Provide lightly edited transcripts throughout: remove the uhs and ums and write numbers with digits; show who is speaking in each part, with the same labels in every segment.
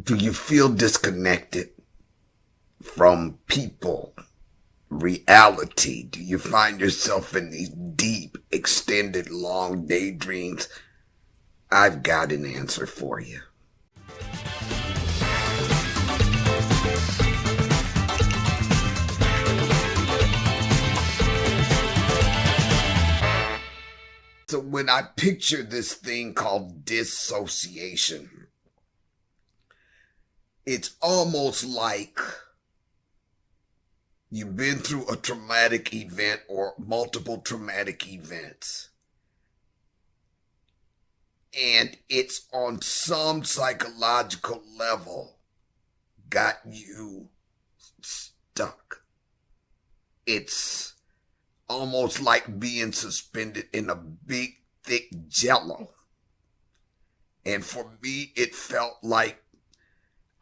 Speaker 1: Do you feel disconnected from people, reality? Do you find yourself in these deep, extended, long daydreams? I've got an answer for you. So when I picture this thing called dissociation, it's almost like you've been through a traumatic event or multiple traumatic events, and it's on some psychological level got you stuck. It's almost like being suspended in a big, thick jello. And for me, it felt like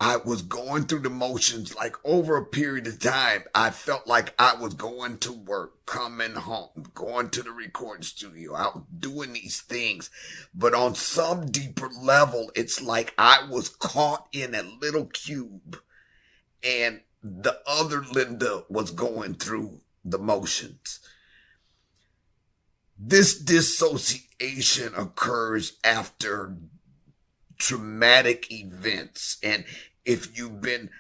Speaker 1: I was going through the motions. Like over a period of time, I felt like I was going to work, coming home, going to the recording studio. I was doing these things. But on some deeper level, it's like I was caught in a little cube and the other Linda was going through the motions. This dissociation occurs after traumatic events, and if you've been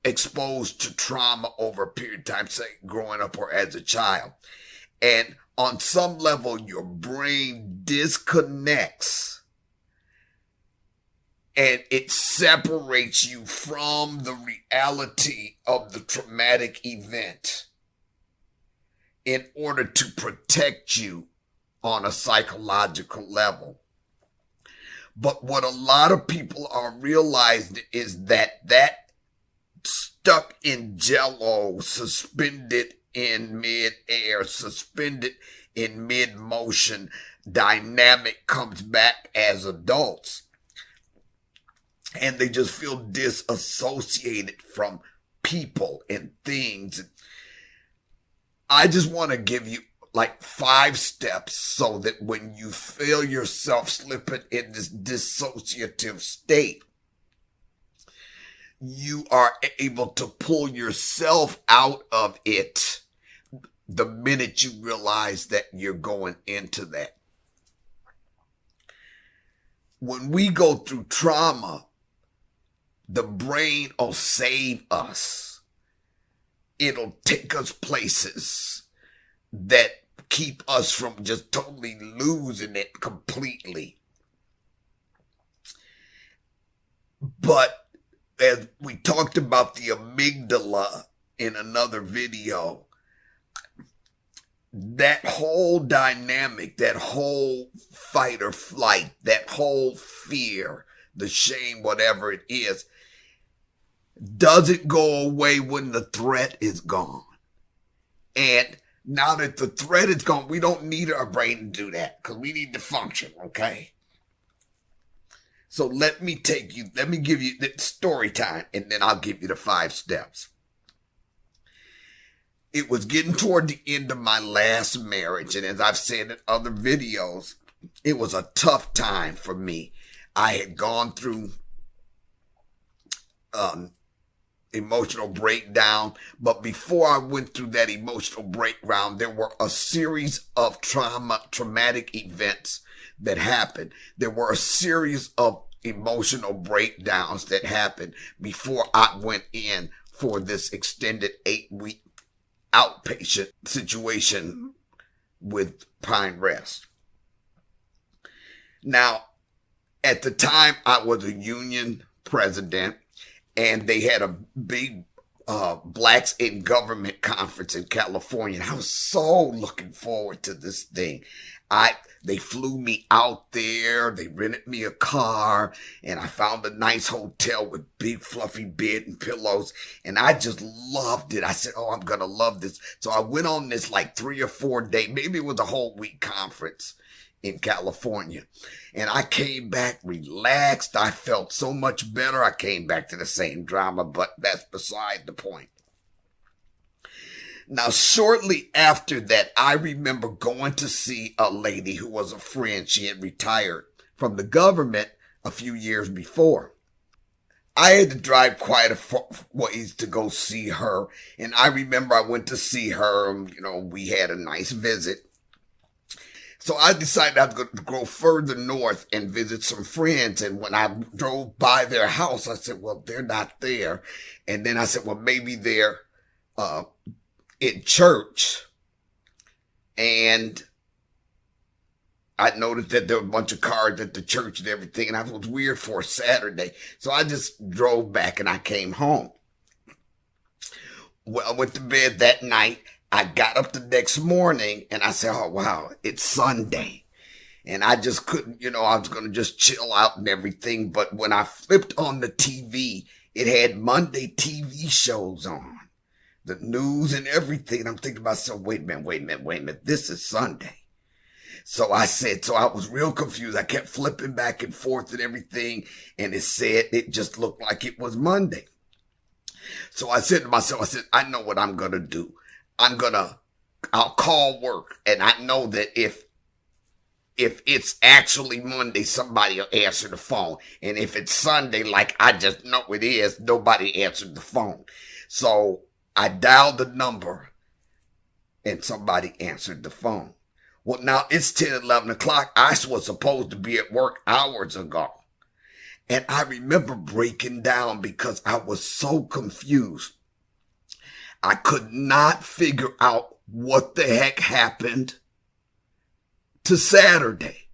Speaker 1: exposed to trauma over a period of time, say growing up or as a child, and on some level your brain disconnects and it separates you from the reality of the traumatic event in order to protect you on a psychological level. But what a lot of people are realizing is that stuck in jello, suspended in mid-air, suspended in mid-motion dynamic comes back as adults. And they just feel disassociated from people and things. I just want to give you like 5 steps so that when you feel yourself slipping in this dissociative state, you are able to pull yourself out of it the minute you realize that you're going into that. When we go through trauma, the brain will save us. It'll take us places that keep us from just totally losing it completely. But as we talked about the amygdala in another video, that whole dynamic, that whole fight or flight, that whole fear, the shame, whatever it is, doesn't go away when the threat is gone. And now that the threat is gone, we don't need our brain to do that because we need to function, okay? So let me give you the story time, and then I'll give you the 5 steps. It was getting toward the end of my last marriage, and as I've said in other videos, it was a tough time for me. I had gone through emotional breakdown, but before I went through that emotional breakdown, there were a series of traumatic events that happened. There were a series of emotional breakdowns that happened before I went in for this extended 8-week outpatient situation with Pine Rest. Now, at the time, I was a union president, and they had a big Blacks in Government conference in California. And I was so looking forward to this thing. They flew me out there. They rented me a car, and I found a nice hotel with big fluffy bed and pillows. And I just loved it. I said, oh, I'm going to love this. So I went on this like 3 or 4 day, maybe it was a whole week conference in California. And I came back relaxed. I felt so much better. I came back to the same drama, but that's beside the point. Now, shortly after that, I remember going to see a lady who was a friend. She had retired from the government a few years before. I had to drive quite a ways to go see her. And I remember I went to see her. We had a nice visit. So I decided I was going to go further north and visit some friends. And when I drove by their house, I said, well, they're not there. And then I said, well, maybe they're in church. And I noticed that there were a bunch of cars at the church and everything. And it was weird for a Saturday. So I just drove back and I came home. Well, I went to bed that night. I got up the next morning and I said, oh, wow, it's Sunday. And I just couldn't, I was going to just chill out and everything. But when I flipped on the TV, it had Monday TV shows on, the news and everything. And I'm thinking to myself, wait a minute. This is Sunday. So I was real confused. I kept flipping back and forth and everything. And it just looked like it was Monday. So I said to myself, I know what I'm going to do. I'll call work. And I know that if it's actually Monday, somebody will answer the phone. And if it's Sunday, like I just know it is, nobody answered the phone. So I dialed the number and somebody answered the phone. Well, now it's 10, 11 o'clock. I was supposed to be at work hours ago. And I remember breaking down because I was so confused. I could not figure out what the heck happened to Saturday.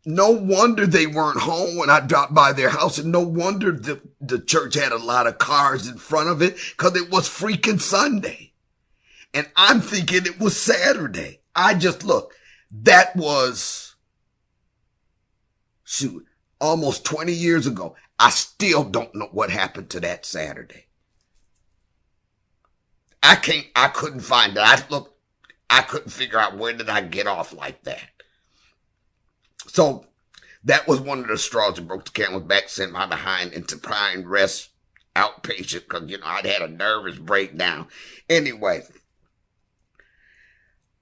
Speaker 1: No wonder they weren't home when I dropped by their house, and no wonder the church had a lot of cars in front of it because it was freaking Sunday. And I'm thinking it was Saturday. That was, almost 20 years ago. I still don't know what happened to that Saturday. I couldn't find it. I couldn't figure out where did I get off like that. So that was one of the straws that broke the camel's back, sent my behind into prime rest outpatient because, I'd had a nervous breakdown. Anyway,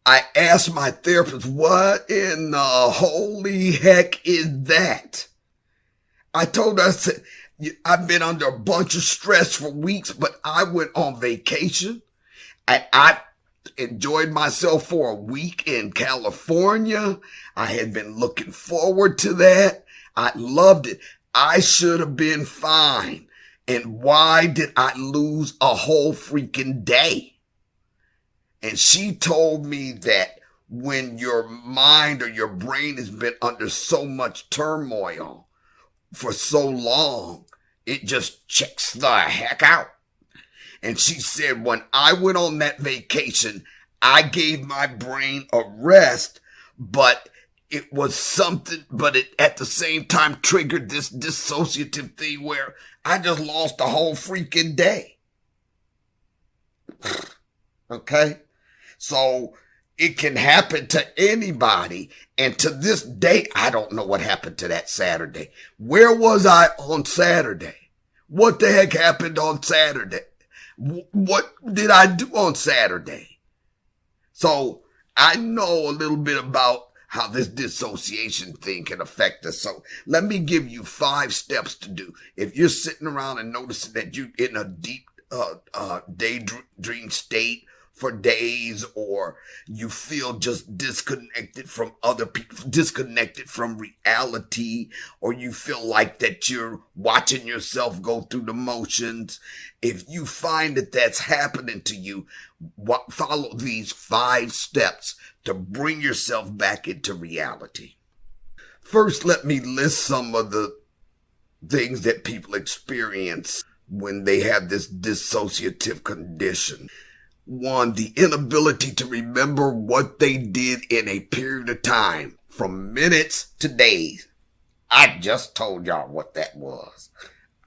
Speaker 1: I asked my therapist, what in the holy heck is that? I told her, I said, I've been under a bunch of stress for weeks, but I went on vacation. I enjoyed myself for a week in California. I had been looking forward to that. I loved it. I should have been fine. And why did I lose a whole freaking day? And she told me that when your mind or your brain has been under so much turmoil for so long, it just checks the heck out. And she said, when I went on that vacation, I gave my brain a rest, but it was something, but it at the same time triggered this dissociative thing where I just lost a whole freaking day. Okay? So it can happen to anybody. And to this day, I don't know what happened to that Saturday. Where was I on Saturday? What the heck happened on Saturday? What did I do on Saturday? So I know a little bit about how this dissociation thing can affect us. So let me give you 5 steps to do. If you're sitting around and noticing that you're in a deep daydream state for days, or you feel just disconnected from other people, disconnected from reality, or you feel like that you're watching yourself go through the motions. If you find that that's happening to you, follow these 5 steps to bring yourself back into reality. First, let me list some of the things that people experience when they have this dissociative condition. 1, the inability to remember what they did in a period of time, from minutes to days. I just told y'all what that was.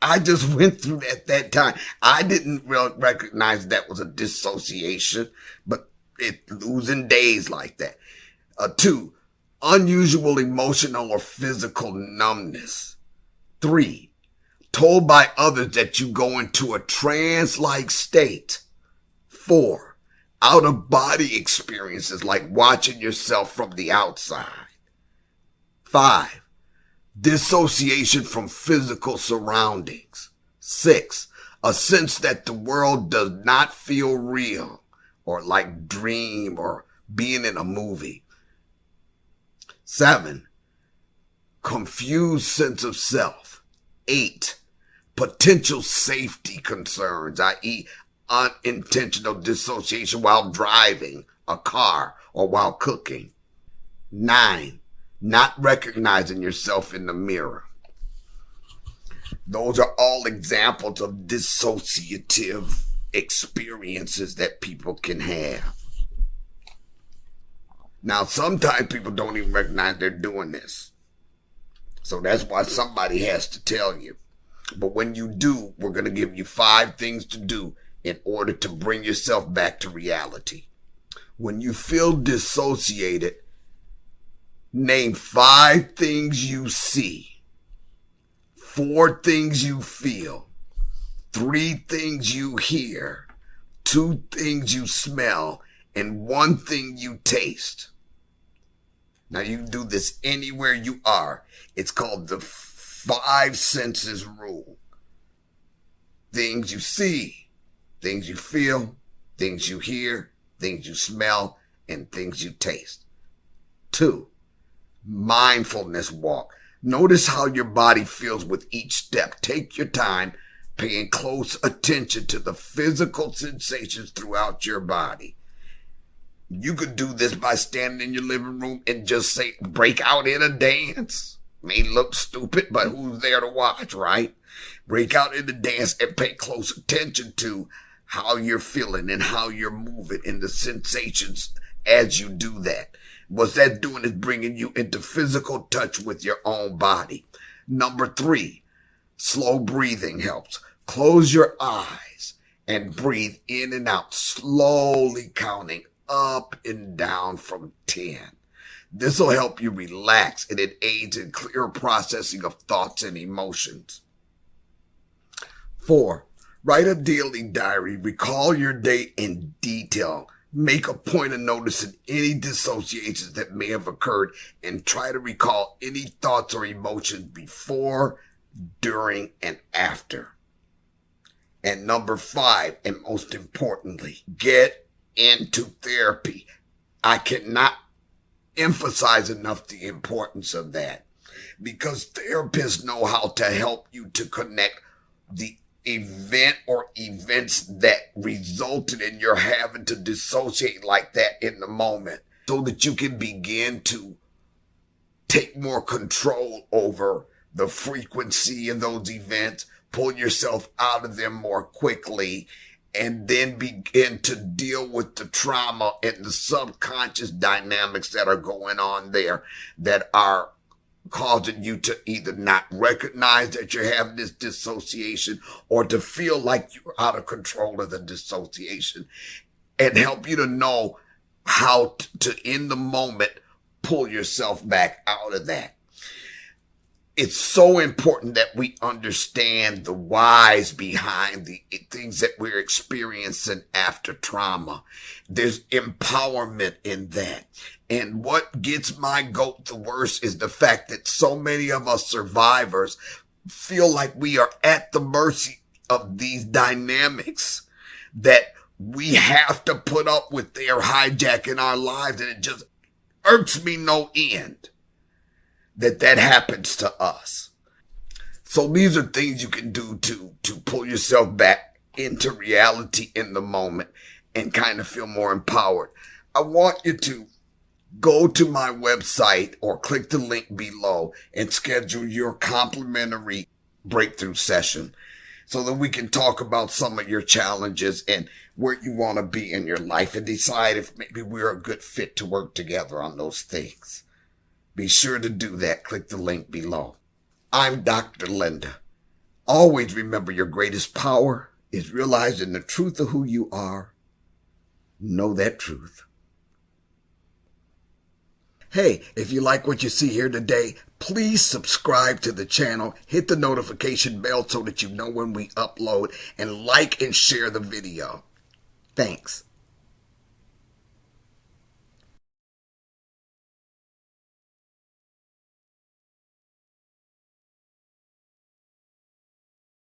Speaker 1: I just went through that time. I didn't really recognize that was a dissociation, but losing days like that. 2, unusual emotional or physical numbness. 3, told by others that you go into a trance-like state. 4, out-of-body experiences like watching yourself from the outside. 5, Dissociation from physical surroundings. 6, a sense that the world does not feel real or like dream or being in a movie. 7, confused sense of self. 8, potential safety concerns, i.e. unintentional dissociation while driving a car or while cooking. 9, not recognizing yourself in the mirror. Those are all examples of dissociative experiences that people can have. Now, sometimes people don't even recognize they're doing this. So that's why somebody has to tell you. But when you do, we're going to give you 5 things to do in order to bring yourself back to reality. When you feel dissociated, name 5 things you see, 4 things you feel, 3 things you hear, 2 things you smell, and 1 thing you taste. Now you can do this anywhere you are. It's called the 5 senses rule. Things you see, things you feel, things you hear, things you smell, and things you taste. 2, mindfulness walk. Notice how your body feels with each step. Take your time, paying close attention to the physical sensations throughout your body. You could do this by standing in your living room and just say, break out in a dance. May look stupid, but who's there to watch, right? Break out in the dance and pay close attention to how you're feeling and how you're moving and the sensations as you do that. What that's doing is bringing you into physical touch with your own body. Number 3, slow breathing helps. Close your eyes and breathe in and out, slowly counting up and down from 10. This will help you relax, and it aids in clear processing of thoughts and emotions. 4, write a daily diary. Recall your day in detail. Make a point of noticing any dissociations that may have occurred and try to recall any thoughts or emotions before, during, and after. And number 5, and most importantly, get into therapy. I cannot emphasize enough the importance of that, because therapists know how to help you to connect the event or events that resulted in your having to dissociate like that in the moment, so that you can begin to take more control over the frequency of those events, pull yourself out of them more quickly, and then begin to deal with the trauma and the subconscious dynamics that are going on there that are causing you to either not recognize that you're having this dissociation or to feel like you're out of control of the dissociation, and help you to know how to in the moment, pull yourself back out of that. It's so important that we understand the whys behind the things that we're experiencing after trauma. There's empowerment in that. And what gets my goat the worst is the fact that so many of us survivors feel like we are at the mercy of these dynamics, that we have to put up with their hijacking our lives. And it just irks me no end that happens to us. So these are things you can do to pull yourself back into reality in the moment and kind of feel more empowered. I want you to go to my website or click the link below and schedule your complimentary breakthrough session so that we can talk about some of your challenges and where you want to be in your life and decide if maybe we're a good fit to work together on those things. Be sure to do that. Click the link below. I'm Dr. Linda. Always remember, your greatest power is realizing the truth of who you are. Know that truth. Hey, if you like what you see here today, please subscribe to the channel, hit the notification bell so that you know when we upload, and like and share the video. Thanks.